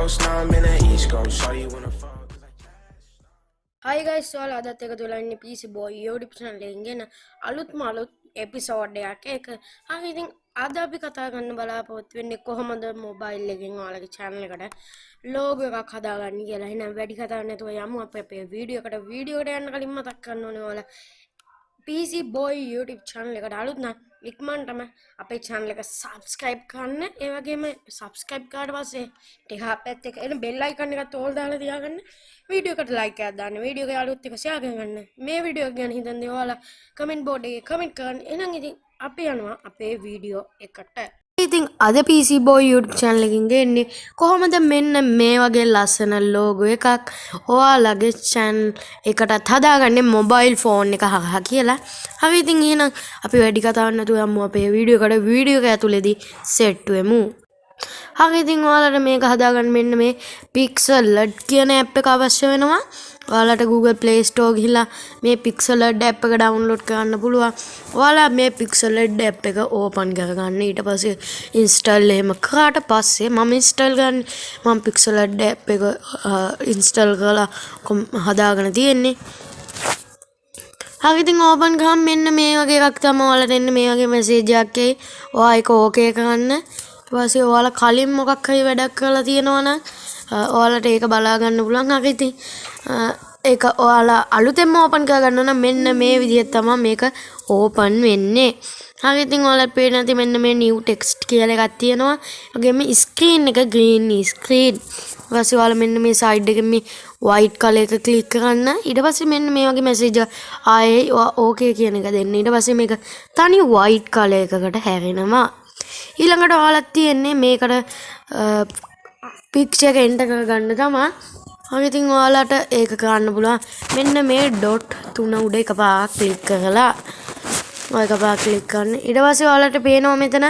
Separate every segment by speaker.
Speaker 1: Coast, now I'm in the East Coast. Shawty wanna fall 'cause I
Speaker 2: Hi guys, so අදත් එකතු වෙලා ඉන්නේ PC Boy YouTube channel එකෙන් ගෙන අලුත්ම අලුත් එපිසෝඩ් එකක් එක. හරි ඉතින් අද අපි කතා කරන්න බලාපොරොත්තු වෙන්නේ කොහොමද මොබයිල් එකෙන් ඔයාලගේ channel එකට logo එකක් හදාගන්න කියලා. එහෙනම් වැඩි කතාවක් නැතුව යමු අපේ වීඩියෝ එකට. වීඩියෝ එකට යන්න කලින් මතක් කරන්න ඕනේ ඔයාලා PC Boy YouTube channel එකට අලුත් නම් ඉක්මනටම අපේ channel එක subscribe කරන්න. ඒ වගේම subscribe කරාට පස්සේ ටික පැත්තේ එන bell icon එකත් ඕල් දාලා තියාගන්න. වීඩියෝ එකට like එකක් දාන්න. වීඩියෝ එකේ අලුත් එක share කරගන්න. මේ වීඩියෝ එක ගැන හිතන්නේ ඔයාලා comment board එකේ comment කරන්න. එහෙනම් ඉතින් අපි යනවා අපේ වීඩියෝ එකට. ඉතින් අද PC Boy YouTube channel එකකින් ගෙන්නේ කොහොමද මෙන්න මේ වගේ ලස්සන logo එකක් ඔයාලගේ channel එකටත් හදාගන්නේ mobile phone එක හරහා කියලා. හරි ඉතින් එහෙනම් අපි වැඩි කතාවක් නැතුව යමු අපේ වීඩියෝ එකට. වීඩියෝ එක ඇතුලේදී set වෙමු. හරි ඉතින් ඔයාලට මේක හදාගන්න මෙන්න මේ Pixelled කියන app එක අවශ්‍ය වෙනවා. ඔයාලට Google Play Store ගිහිල්ලා මේ Pixelled app එක download කරන්න පුළුවන්. ඔයාලා මේ Pixelled app එක open කරගන්න. ඊට පස්සේ install එහෙම කරාට පස්සේ මම install ගන්න මම Pixelled app එක install කරලා හදාගෙන තියෙන්නේ. හරි ඉතින් open කරාම මෙන්න මේ වගේ එකක් තමයි ඔයාලට එන්නේ. මේ වගේ message එකක් එයි. ඔයා ඒක okay කරන්න. ඊපස්සේ ඔයාලා කලින් මොකක් හරි වැඩක් කරලා තියෙනවා නම් ඔයාලට ඒක බලා ගන්න පුළුවන්. හරි ඉතින් ඒක ඔයාලා අලුතෙන්ම ඕපන් කරගන්න නම් මෙන්න මේ විදිහට තමයි මේක ඕපන් වෙන්නේ. හරි ඉතින් ඔයාලට පේන නැති මෙන්න මේ new text කියලා එකක් තියෙනවා. ඒ වගේම screen එක green screen. ඊපස්සේ ඔයාලා මෙන්න මේ side එකේ මේ white color එක click කරන්න. ඊට පස්සේ මෙන්න මේ වගේ message ආයේ okay කියන එක දෙන්න. ඊට පස්සේ මේක තනි white color එකකට හැරෙනවා. ඊළඟට ඔයාලට තියෙන්නේ මේකට picture එක enter කරගන්න තමයි. හරි ඉතින් ඔයාලට ඒක කරන්න පුළුවන්. මෙන්න මේ dot තුන උඩ එකපාරක් click කරලා ඔය එකපාරක් click කරන්න. ඊට පස්සේ ඔයාලට පේනවා මෙතන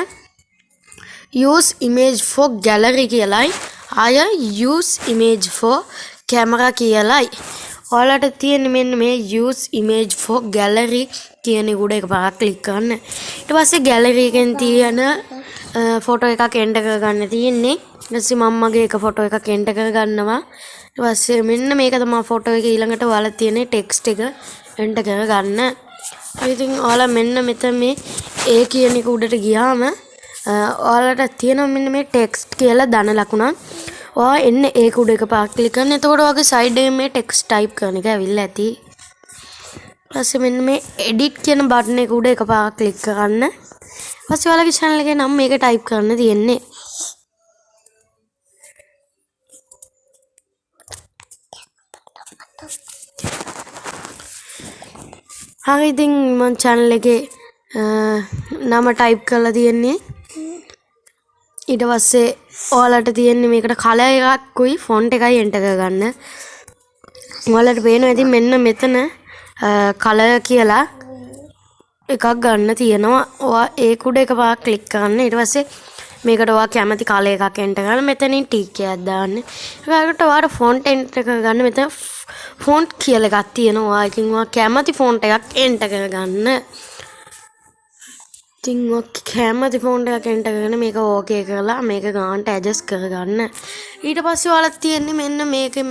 Speaker 2: use image for gallery කියලායි. ආය use image for camera කියලායි. ඔයාලට තියෙන්නේ මෙන්න මේ use image for gallery කියන උඩ එකපාරක් click කරන්න. ඊට පස්සේ gallery එකෙන් තියෙන ෆොටෝ එකක් එන්ටර් කරගන්න තියෙන්නේ. ඊට පස්සේ මම්මගේ එක ෆොටෝ එකක් එන්ටර් කරගන්නවා. ඊට පස්සේ මෙන්න මේක තමයි ෆොටෝ එකේ ඊළඟට ඔයාලා තියෙන ටෙක්ස්ට් එක එන්ටර් කරගන්න. ඉතින් ඔයාලා මෙන්න මෙතන මේ A කියන එක උඩට ගියාම ඔයාලට තියෙනවා මෙන්න මේ ටෙක්ස්ට් කියලා ධන ලකුණක්. ඔයා එන්නේ ඒක උඩ එකපාරක් ක්ලික් කරන්න. එතකොට ඔයාගේ සයිඩ් එකේ මේ ටෙක්ස්ට් ටයිප් කරන එක ඇවිල්ලා ඇති. ඊපස්සේ මෙන්න මේ edit කියන බටන් එක උඩ එකපාරක් ක්ලික් කරන්න. ඊපස්සේ ඔයාලගේ channel එකේ නම මේක ටයිප් කරන්න තියෙන්නේ. හරි ඉතින් මම channel එකේ නම ටයිප් කරලා තියෙන්නේ. ඊට පස්සේ ඔයාලට තියෙන්නේ මේකට කලර් එකක්කුයි ෆොන්ට් එකයි එන්ටර් කරගන්න. ඔයාලට පේනවා ඉතින් මෙන්න මෙතන කලර් කියලා එකක් ගන්න තියෙනවා. ඔයා ඒක උඩ එකපාරක් ක්ලික් කරන්න. ඊට පස්සේ මේකට ඔයා කැමති කලර් එකක් එන්ටර් කරලා මෙතනින් ටික් එකක් දාන්න. ඊළඟට ඔයාට ෆොන්ට් එන්ටර් කරගන්න. මෙතන ෆොන්ට් කියලා එකක් තියෙනවා. ඒකෙන් ඔයා කැමති ෆොන්ට් එකක් එන්ටර් කරගන්න. ඉතින් ඔය කැමති ෆොන්ට් එකක් එන්ටර් කරගෙන මේක ඕකේ කරලා මේක ගානට ඇඩ්ජස්ට් කරගන්න. ඊට පස්සේ ඔයාලට තියෙන්නේ මෙන්න මේකෙන්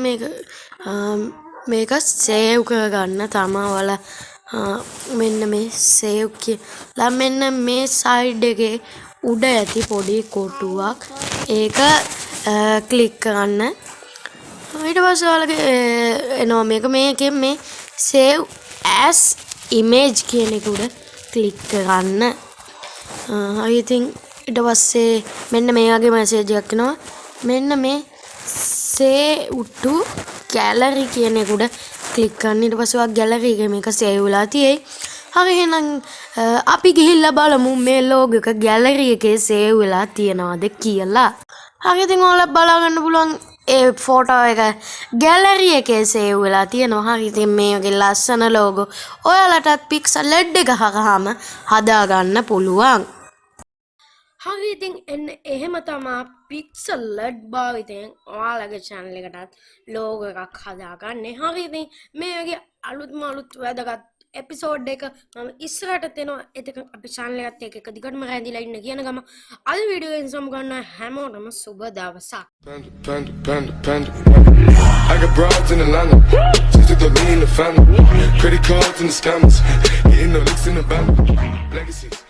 Speaker 2: මේක සේව් කරගන්න තමයි ඔයාලා මෙන්න මේ සේව් කියලා මෙන්න මේ සයිඩ් එකේ උඩ ඇති පොඩි කොටුවක් ඒක ක්ලික් කරන්න. ඊට පස්සේ ඔයාලගේ එනවා මේකෙන් මේ save as image කියන එක උඩ ක්ලික් කරන්න. හරි ඉතින් ඊට පස්සේ මෙන්න මේ වගේ මැසේජ් එකක් එනවා. මෙන්න මේ save to gallery කියන එක උඩ ක්ලික් කරන්න. ඊට පස්සේ ඔයා gallery එකේ මේක save වෙලා තියෙයි. හරි එහෙනම් අපි ගිහිල්ලා බලමු මේ logo එක gallery එකේ save වෙලා තියනවාද කියලා. හරි ඉතින් ඔයාලා බලා ගන්න පුළුවන් ඒ ෆොටෝ එක gallery එකේ save වෙලා තියෙනවා. හරි ඉතින් මේ වගේ ලස්සන logo ඔයාලටත් Pixelled එක හරහාම හදා ගන්න පුළුවන්. හරි ඉතින් එන්න එහෙම තමයි Pixelled භාවිතයෙන් ඔයාලගේ channel එකටත් logo එකක් හදාගන්නේ. හරි ඉතින් මේ වගේ අලුත් වැදගත් එපිසෝඩ් එක මම ඉස්සරහට තෙනවා. එතකන් අපි channel එකත් එක්ක දිගටම රැඳිලා ඉන්න කියන ගම අද වීඩියෝ එකෙන් සමු ගන්න හැමෝටම සුබ දවසක්.
Speaker 1: Panda. I got broads in Atlanta. Just to throw me in the family. Credit cards and the scammers. Getting no licks in the band. Legacies.